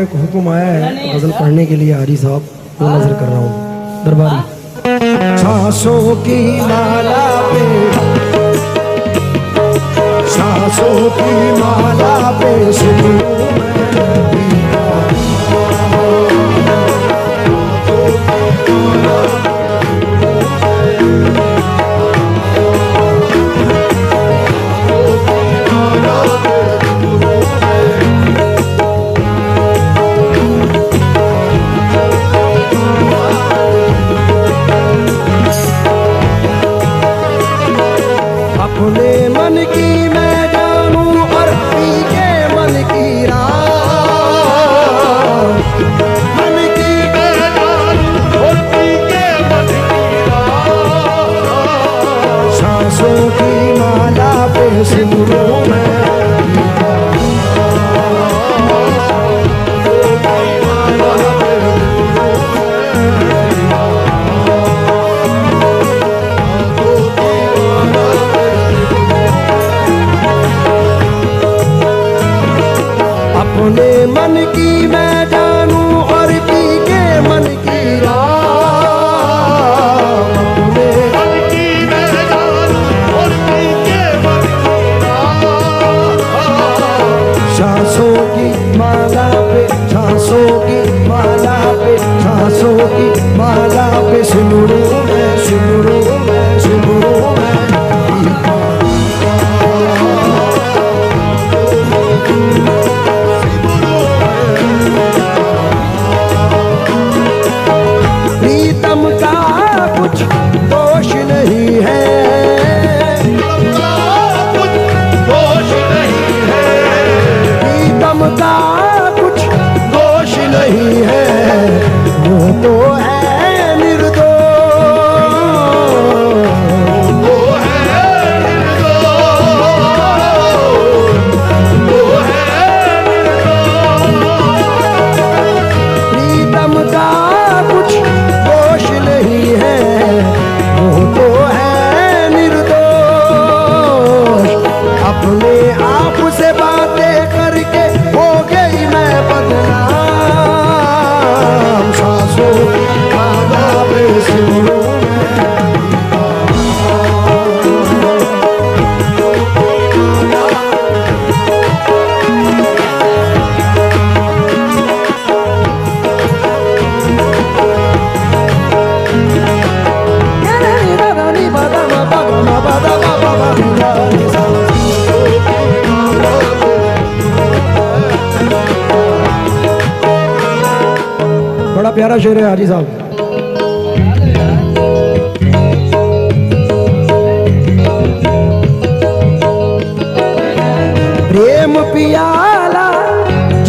एक हुक्म आया है गजल पढ़ने के लिए हाजी साहब, वो नजर कर रहा हूँ दरबारी। सांसों की माला पे, सांसों की माला पे अपने मन की मैं जानूं और पी के मन की राह, मन की मैं जानूं और पी के मन की राह, सांसों की माला पे सिमरूं मैं अपने मन की मैं जानूं और पी के मन की राह, अपने मन की मैं जानूं और पी के मन की राह, सांसों की माला पे, सांसों की माला पे, सांसों की माला पे सिमरूं मैं, सिमरूं मैं, सिमरूं मैं। प्रीतम का कुछ दोष नहीं है, कुछ दोष नहीं है, प्रीतम का कुछ दोष नहीं है, वो तो है निर्दोष, वो है निर्दोष, वो है निर्दोष, प्रीतम का कुछ दोष नहीं है, वो तो है निर्दोष, अपने आप से बातें करके हो गई मैं बदनाम, सांसों की माला पे सिमरूं बड़ा प्यारा शेर है हाजी साहब। प्रेम पियाला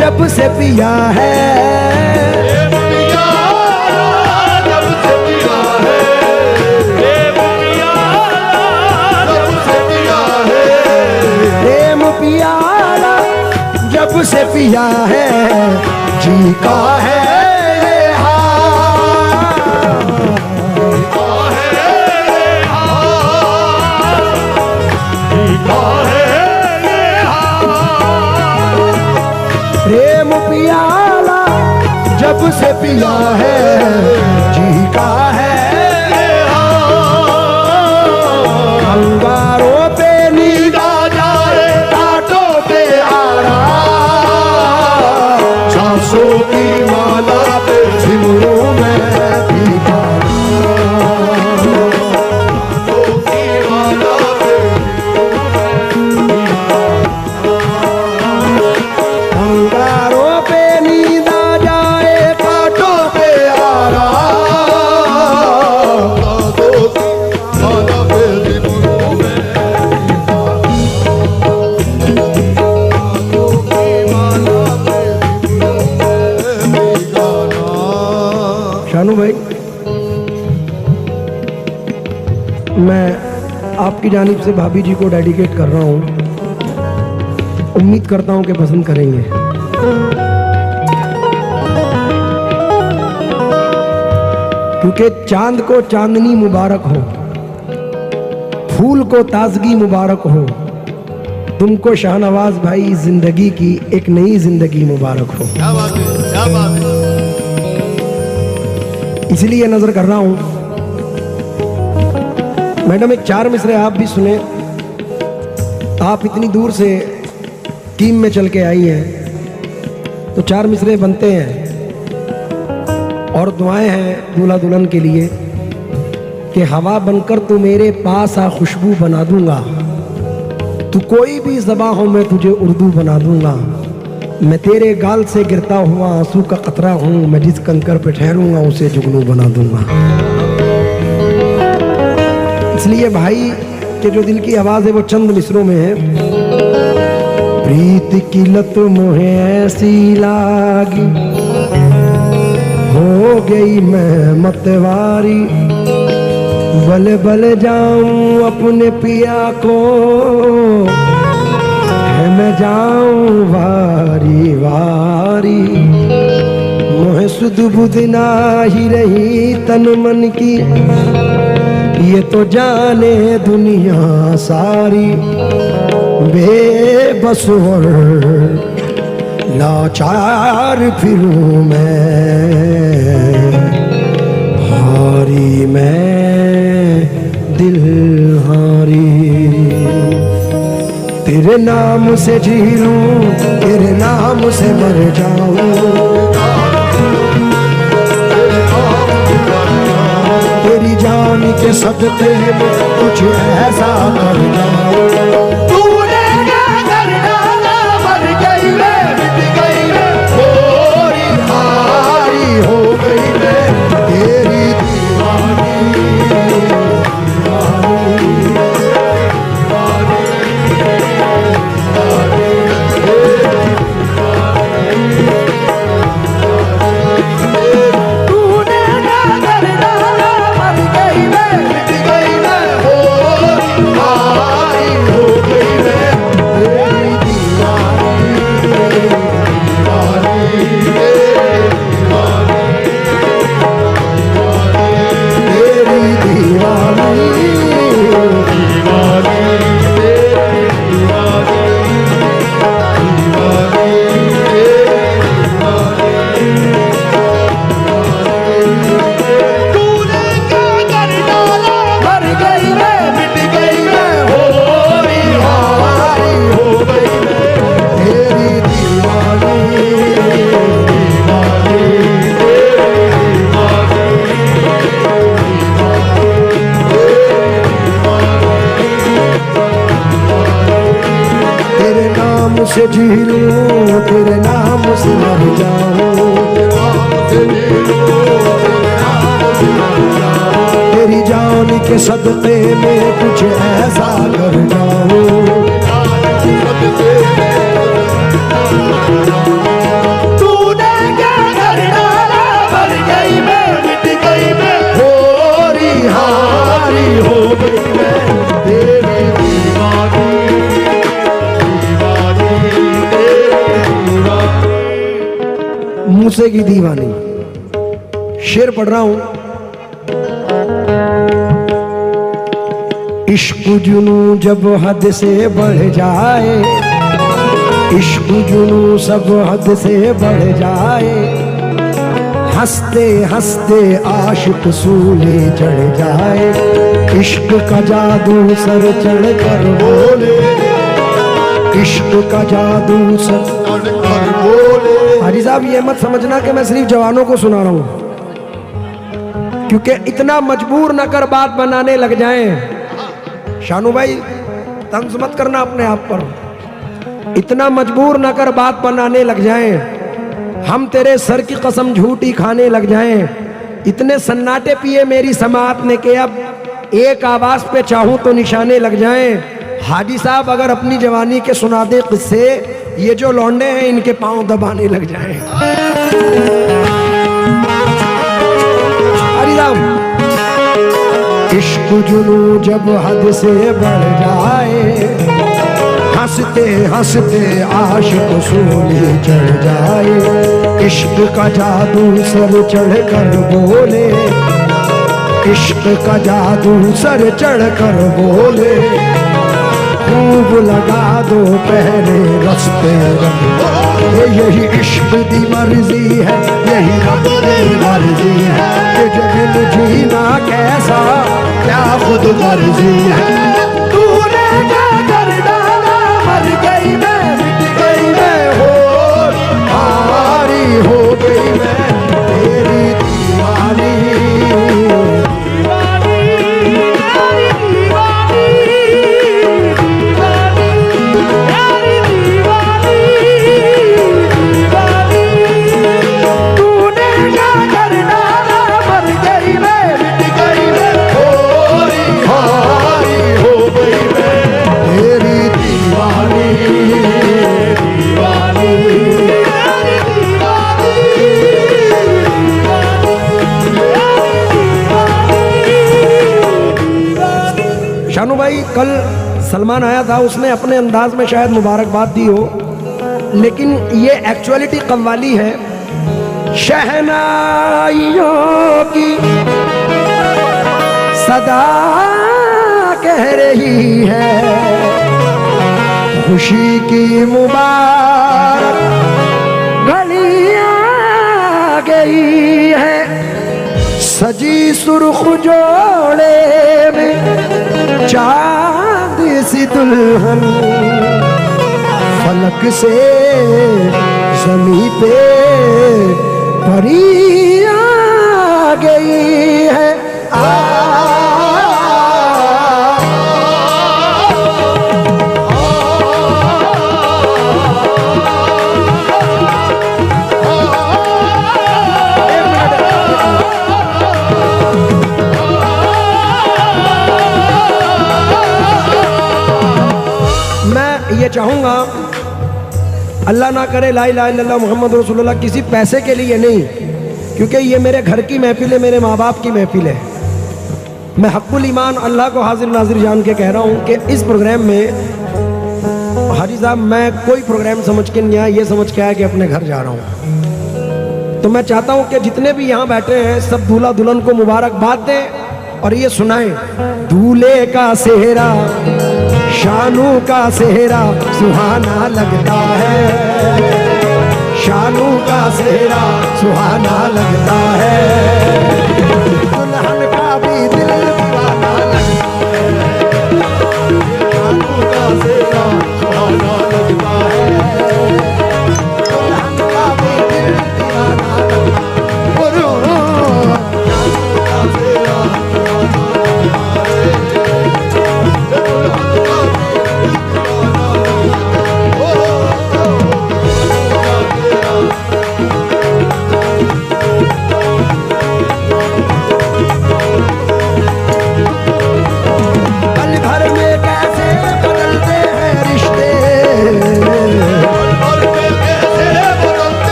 जब से पिया है, प्रेम पियाला जब से पिया है, प्रेम पियाला जब से पिया है, प्रेम पियाला जब से पिया है, जी का है प्रेम पियाला जब से पिया है, जी का है अंगारों पे नींद आ जाए, कांटों पे आराम, सांसों की माला पे सिमरूं मैं पीका, सांसों की माला पे अंगारों पे नींद आ जाए, कांटों पे आराम, सांसों की माला पे सिमरूं मैं, सांसों की माला पे सिमरूं। शानू भाई, मैं आपकी जानिब से भाभी जी को डेडिकेट कर रहा हूँ, उम्मीद करता हूँ कि पसंद करेंगे। क्योंकि चांद को चांदनी मुबारक हो, फूल को ताजगी मुबारक हो, तुमको शाहनवाज भाई जिंदगी की एक नई जिंदगी मुबारक हो। क्या बात है, क्या बात है। इसलिए नजर कर रहा हूं मैडम, एक 4 मिसरे आप भी सुने। आप इतनी दूर से टीम में चल के आई हैं तो 4 मिसरे बनते हैं और दुआएं हैं दूल्हा दुल्हन के लिए कि हवा बनकर तू मेरे पास आ, खुशबू बना दूंगा, तू कोई भी ज़बां हो मैं तुझे उर्दू बना दूंगा, मैं तेरे गाल से गिरता हुआ आंसू का कतरा हूं, मैं जिस कंकर पे ठहरूंगा उसे जुगनू बना दूंगा। इसलिए भाई के जो दिल की आवाज है वो चंद मिसरों में है। प्रीत की लत मोहे ऐसी लागी, हो गई मैं मतवारी, बल बल जाऊं अपने पिया को, है मैं जाऊं वारी वारी, मोहे सुध बुध ना ही रही तन मन की, ये तो जाने दुनिया सारी, बेबस और लाचार फिरूं मैं, हारी मैं दिल हारी, तेरे नाम से जी लूं, तेरे नाम से मर जाऊं, तेरी जान के सदके में कुछ ऐसा कर जाऊं, तूने क्या कर डाला, मर गई मैं, मिट गई मैं, होरी हारी हो गई मैं, तेरी दीवानी, से जी लूं, तेरे नाम से मर जाऊं, तेरी जान के सदके में कुछ ऐसा कर जाऊं, तूने क्या कर डाला, मर गई मैं, मिट गई मैं, होरी हारी हो गई मैं, तेरी दीवानी, मूसे की दीवानी। शेर पढ़ रहा हूं। इश्क जुनू जब हद से बढ़ जाए, इश्क जुनू सब हद से बढ़ जाए, हंसते हंसते आशिक सूले चढ़ जाए, इश्क का जादू सर चढ़ कर बोले, इश्क का जादू सर चढ़ कर बोले। हाजी साहब ये मत समझना कि मैं सिर्फ जवानों को सुना रहा हूं, क्योंकि इतना मजबूर न कर बात बनाने लग जाएं। शानू भाई तंज मत करना अपने आप पर, इतना मजबूर न कर बात बनाने लग जाएं, हम तेरे सर की कसम झूठी खाने लग जाएं, इतने सन्नाटे पिए मेरी समात ने के अब एक आवाज पे चाहूं तो निशाने लग जाएं। हाजी साहब अगर अपनी जवानी के सुना दे किस्से, ये जो लौंडे हैं इनके पांव दबाने लग जाएं। हरि राम। इश्क जुनू जब हद से बढ़ जाए, हंसते हंसते आशिक सूली चढ़ जाए, इश्क का जादू सर चढ़ कर बोले, इश्क का जादू सर चढ़ कर बोले, खूब लगा दो पहले रस्ते ये यही इश्क दी मर्जी है, यही रब दी मर्जी है कि जब जीना कैसा क्या खुद मर्जी है। तूने क्या कर डाला, मर गई मैं, मिट गई मैं, हारी हो गई मैं तेरी दीवानी। शानू भाई, कल सलमान आया था, उसने अपने अंदाज में शायद मुबारकबाद दी हो, लेकिन ये एक्चुअलिटी कव्वाली है। शहनाइयों की सदा कह रही है, खुशी की मुबारक घड़ी आ गई है, सजी सुर्ख जोड़े में चांद सी दुल्हन, फलक से ज़मीं पे परी आ गई है। ये चाहूँगा, अल्लाह ना करे, ला इलाहा इल्लल्लाह मुहम्मद रसूलुल्लाह, किसी पैसे के लिए नहीं, क्योंकि ये मेरे घर की महफिल है, मेरे माँ बाप की महफिल है। मैं हक़्क़ुल ईमान अल्लाह को हाजिर नाजिर जान के कह रहा हूँ कि इस प्रोग्राम में हाजी साहब, मैं कोई प्रोग्राम समझ के नहीं आया, ये समझ के आया कि अपने घर जा रहा हूँ। तो मैं चाहता हूँ कि जितने भी यहाँ बैठे हैं सब दूल्हा दुल्हन को मुबारकबाद दें और ये सुनाएं। दूल्हे का सेहरा, शानू का सेहरा सुहाना लगता है, शानू का सेहरा सुहाना लगता है, दुल्हन का भी दिल दीवाना लगता है, शानू का सेहरा सुहाना लगता है, दुल्हन का भी दिल दीवाना लगता है, शानू का सेहरा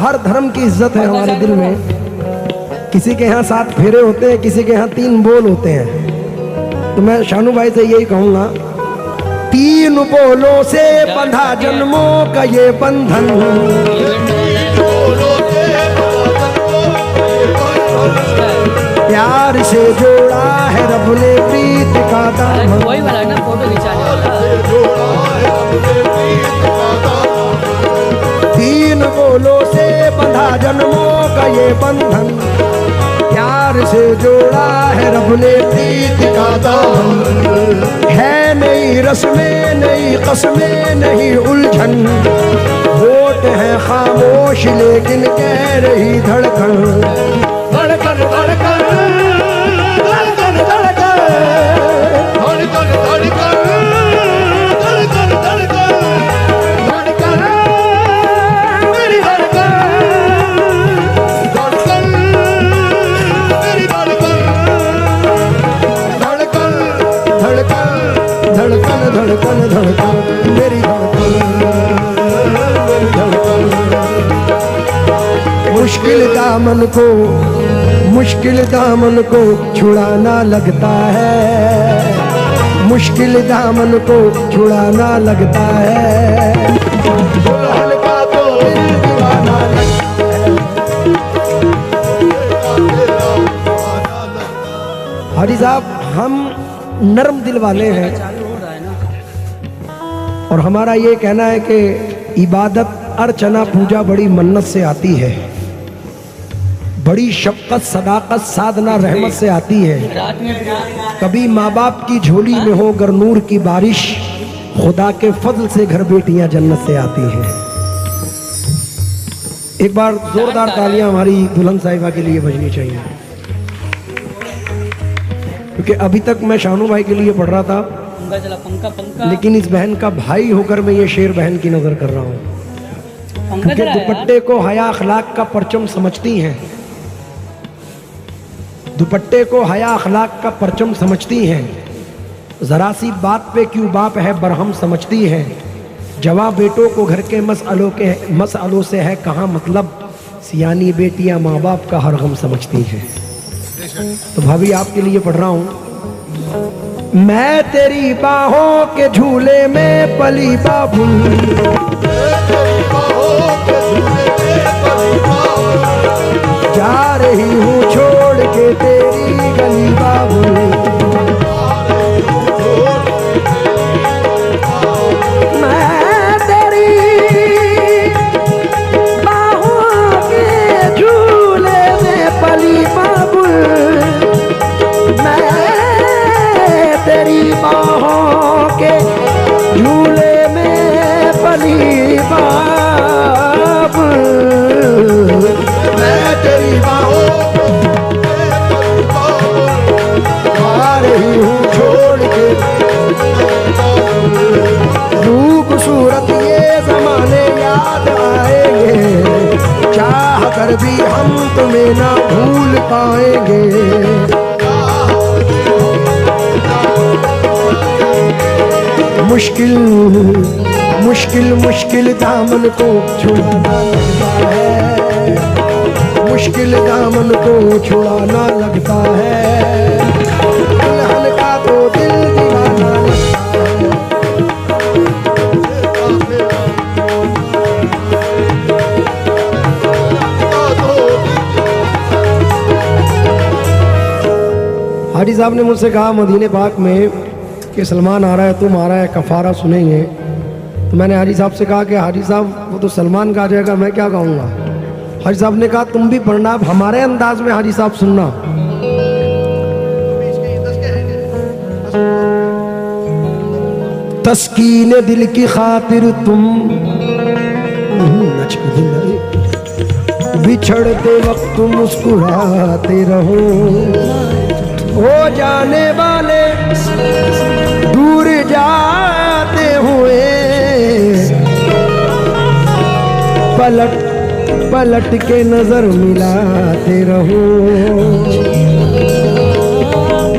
हर धर्म की इज्जत है हमारे दिल में। किसी के यहाँ 7 फेरे होते हैं, किसी के यहाँ 3 बोल होते हैं। तो मैं शानू भाई से यही कहूँगा, 3 बोलों से बंधा जन्मों का ये बंधन, प्यार से जोड़ा है रब ने प्रीत का दामन, वही वाला ना फोटो खिंचाने वाला। 3 बोलों से बंधा जन्मों का ये बंधन, प्यार से जोड़ा है रब ने प्रीत का दामन। है नहीं रस्में नहीं कसमें नहीं उलझन, होठ है खामोश लेकिन कह रही धड़कन। धड़कन धड़कन धड़कन धड़कन धड़कन धड़कन धड़कन धड़कन धड़कन मेरी धड़कन। धड़कन मेरी धड़कन। धड़कन धड़कन धड़कन धड़कन धड़कन मेरी धड़कन मेरी धड़कन। मुश्किल दामन को छुड़ाना लगता है, मुश्किल दामन को छुड़ाना लगता है। दुल्हन का तो दिल दीवाना लगता है। हाजी साहब, हम नरम दिल वाले हैं चालू हो रहा है ना। और हमारा ये कहना है कि इबादत अर्चना पूजा बड़ी मन्नत से आती है, बड़ी शफ़क़त सदाकत साधना रहमत से आती है। रात में कभी माँ बाप की झोली में हो गर नूर की बारिश, खुदा के फजल से घर बेटियां जन्नत से आती हैं। एक बार जोरदार तालियां हमारी दुल्हन साहिबा के लिए बजनी चाहिए, क्योंकि अभी तक मैं शानू भाई के लिए पढ़ रहा था, पंखा चला, पंखा लेकिन इस बहन का भाई होकर मैं ये शेर बहन की नजर कर रहा हूँ। पंखा क्योंकि चला यार। दुपट्टे को हया अखलाक का परचम समझती हैं, दुपट्टे को हया अखलाक का परचम समझती हैं। जरा सी बात पे क्यों बाप है बरहम समझती हैं। जवां बेटों को घर के मसअलों से है कहाँ मतलब, सियानी बेटियां माँ बाप का हर गम समझती हैं। तो भाभी आपके लिए पढ़ रहा हूँ। मैं तेरी बाहों के झूले में पली बाबुल, जा रही हूँ छोड़ के तेरी गली बाबुल। मैं तेरी बाहों के झूले में पली बाबुल, मैं तेरी बाहों के झूले में पली बाबुल। मैं तेरी बाहों आ रही हूँ छोड़ के, रूप सूरत ये जमाने याद आएंगे, चाह कर भी हम तुम्हें ना भूल पाएंगे। मुश्किल मुश्किल मुश्किल दामन को छुड़ाना लगता है, मुश्किल दामन को छुड़ाना लगता है। दुल्हन का तो दिल दीवाना लगता है। हाजी साहब ने मुझसे कहा मदीने पाक में कि सलमान आ रहा है, तुम आ रहा है, कफ़ारा सुनेंगे। तो मैंने हाजी साहब से कहा कि हाजी साहब वो तो सलमान गा जाएगा, मैं क्या गाऊंगा। हाजी साहब ने कहा तुम भी पढ़ना, अब हमारे अंदाज में हाजी साहब सुनना। तस्कीन दिल की खातिर तुम बिछड़ते वक्त मुस्कुराते रहो, हो जाने वाले दूर जाते हुए पलट पलट के नजर मिलाते रहो।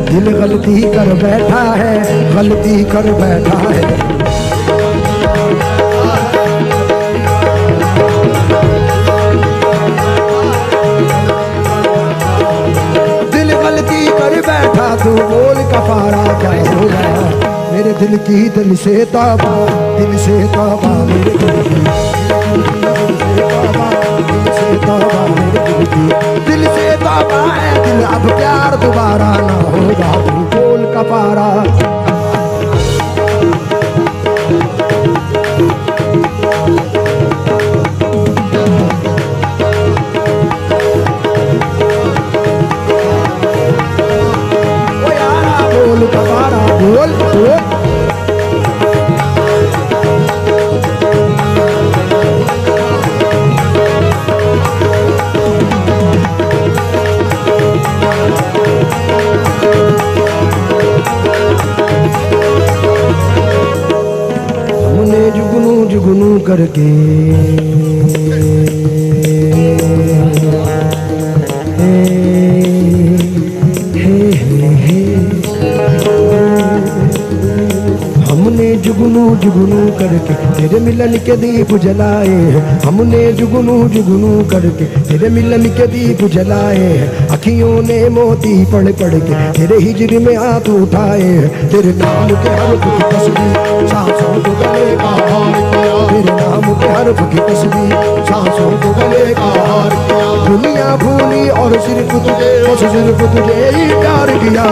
दिल गलती कर बैठा है, गलती कर बैठा है। दिल गलती कर बैठा, तू बोल कफारा क्या होगा। मेरे दिल की दिल से तौबा, दिल से तौबा, मेरे दिल की दिल से तौबा है। दिल अब प्यार दोबारा ना होगा, तू बोल कफारा। करके हमने जुगनू जुगनू करके तेरे मिलन के दीप जलाए हैं। हमने जुगनू जुगनू करके तेरे मिलन के दीप जलाए हैं। अखियों ने मोती पढ़ पढ़ के तेरे हिजर में हाथ उठाए हैं। तेरे नाम के हर्फ की तस्वीर सांसों को गले का हार किया। तेरे नाम के हर्फ की तस्वीर सांसों को गले का हार किया। दुनिया भूली और सिर्फ तुझे, बस सिर्फ तुझे ही प्यार किया।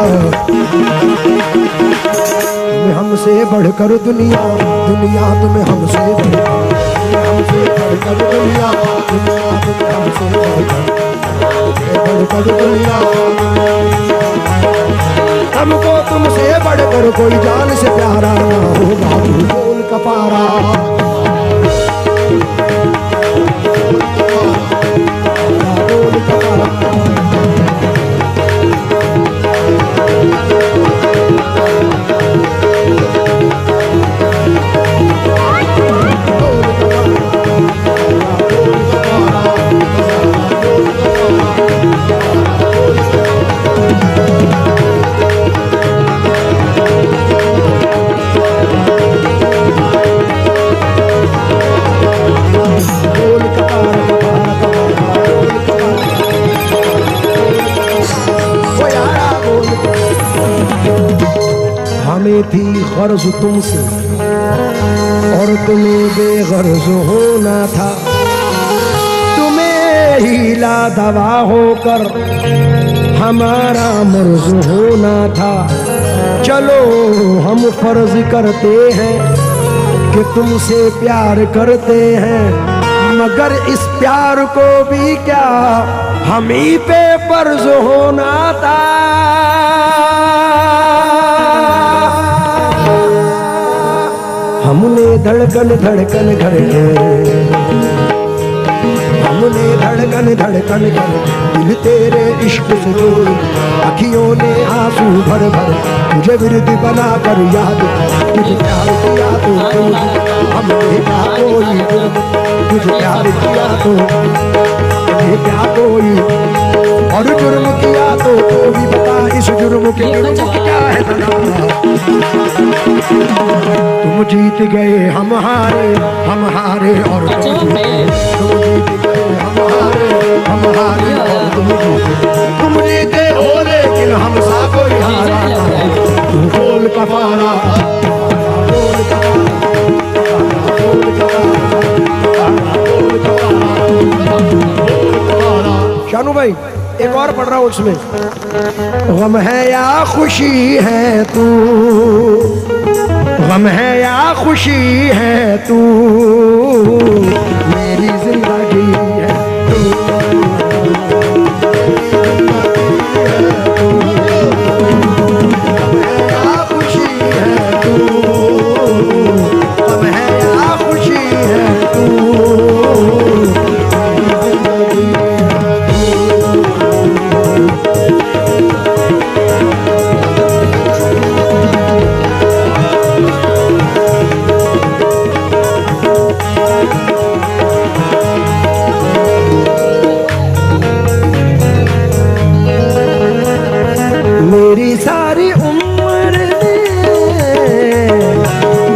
तुम्हें हमसे बढ़कर दुनिया, दुनिया तुम्हें हमसे बढ़कर, हमसे बढ़कर दुनिया, दुनिया तुम्हें हमसे बढ़कर दुनिया। हमको तुमसे बढ़कर कोई जान से प्यारा ना होगा। तू बोल कपारा बोल कपारा हमें थी गर्ज तुमसे और तुम्हें बेगर्ज होना था। तुम्हें हीला दवा होकर हमारा मर्ज होना था। चलो हम फर्ज करते हैं कि तुमसे प्यार करते हैं, मगर इस प्यार को भी क्या हम ही पे फर्ज होना था। हमने धड़कन धड़कन करके, हमने धड़कन धड़कन कर दिल तेरे इश्क से जोड़। अखियों ने आंसू भर भर तुझे विरद बना कर याद। तुझे प्यार किया तो हमने क्या कोई, तुझे प्यार किया तो हमने क्या कोई, और जुर्म किया तो भी बता इस जुर्म के क्या है तना। तुम जीत गए हम हारे, हम हारे और तुम जीत गए, हम हारे और तुम जीते। तुम जीते हो लेकिन हम सा कोई हारा ना। तू बोल कपारा, बोल कपारा, बोल कपारा। शानू भाई एक और पढ़ रहा हूँ उसमें। गम है या खुशी है तू, गम है या खुशी है तू, मेरी जिंदगी है तू, गम है या खुशी है तू, गम है या खुशी है तू, मेरी जिंदगी मेरी सारी उम्र में,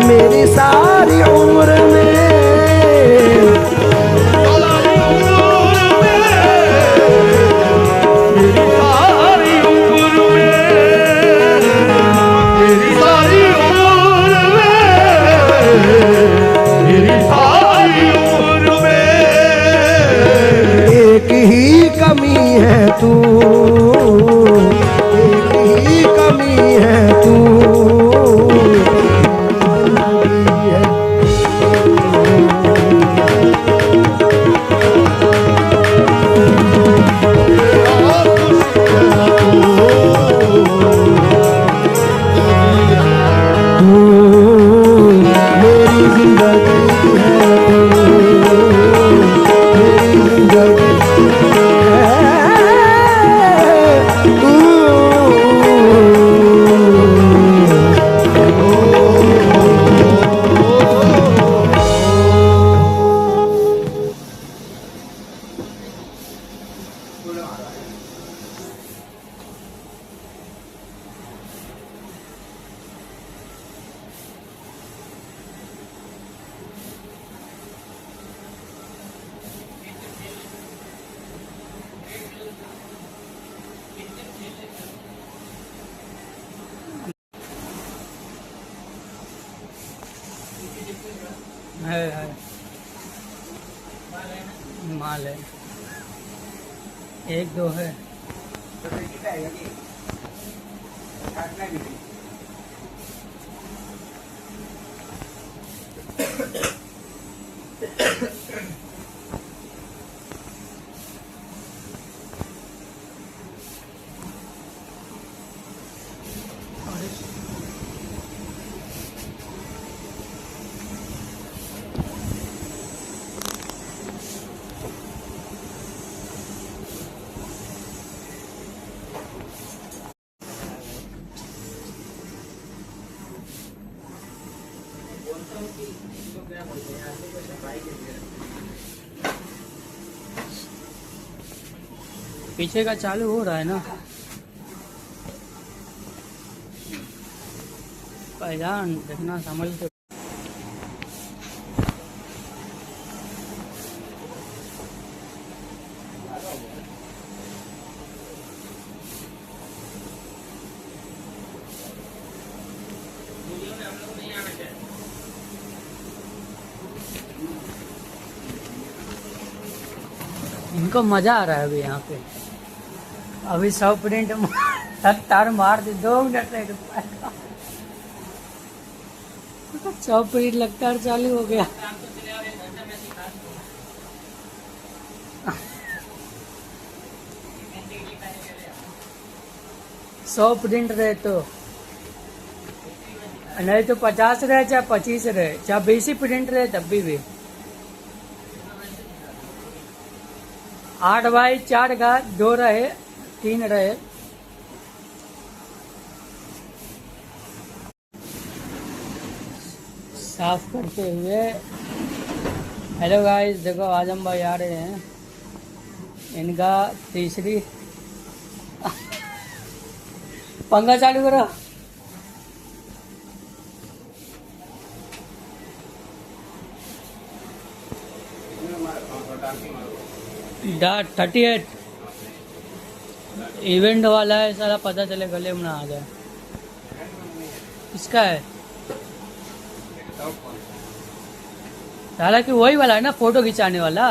मेरी सारी उम्र में, मेरी सारी उम्र में, मेरी सारी उम्र में, मेरी सारी उम्र में एक ही कमी है तू, है तू, मेरी जिंदगी है तू, मेरी जिंदगी है है माल है, एक दो है। पीछे का चालू हो रहा है ना, पहचान देखना समझ के। इनको मजा आ रहा है अभी यहाँ पे। अभी 100 प्रिंट तार मार दे 2 मिनट में 100 प्रिंट लगातार चालू हो गया। सौ प्रिंट रहे तो, नहीं तो 50 रहे चाहे 25 रहे चाहे 20 प्रिंट रहे तब भी 8x4 का 2 रहे 3 रहे। साफ करते हुए। हेलो गाइस, देखो आजम भाई आ रहे हैं, इनका तीसरी पंखा चालू करो। डाट 38 इवेंट वाला है, सारा पता चले गले में ना आ जाए। इसका है हालांकि वही वाला है ना, फोटो खिंचाने वाला।